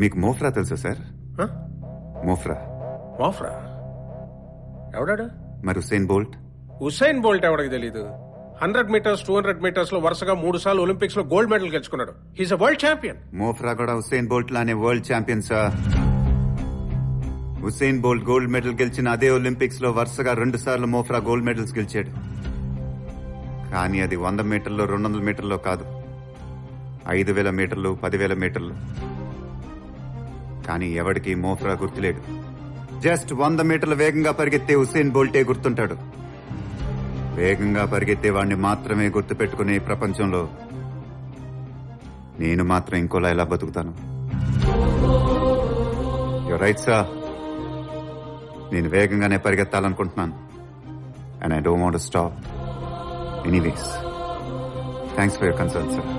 మీకు మోఫ్రా తెలుసా సార్? మోఫ్రా మోఫ్రా ఎవడాడు? మరి హుసేన్ బోల్ట్. హుసైన్ బోల్ట్ ఎవడికి తెలీదు. 100 మీటర్స్ 200 మీటర్స్ లో వరుసగా 3 సార్లు ఒలింపిక్స్ లో గోల్డ్ మెడల్ గెలుచుకున్నాడు. He's a world champion. Mo Farah కూడా హుసేన్ బోల్ట్ లానే world champion sir. Usain Bolt gold medal గెలిచిన అదే ఒలింపిక్స్ లో వరుసగా 2 సార్లు మోఫ్రా గోల్డ్ మెడల్స్ గెలిచాడు. కానీ అది 100 మీటర్లో 200 మీటర్లో కాదు, 5000 మీటర్లు 10,000 మీటర్లు. కానీ ఎవడికి మోఫ్రా గుర్తులేడు. జస్ట్ 100 మీటర్ల వేగంగా పరిగెత్తే హుసేన్ బోల్టే గుర్తుంటాడు. వేగంగా పరిగెత్తే వాడిని మాత్రమే గుర్తు పెట్టుకునే ప్రపంచంలో నేను మాత్రం ఇంకోలా ఎలా బతుకుతాను? You're right sir. నేను వేగంగానే పరిగెత్తాలనుకుంటున్నాను. And I don't want to stop. Anyways, thanks for your concern sir.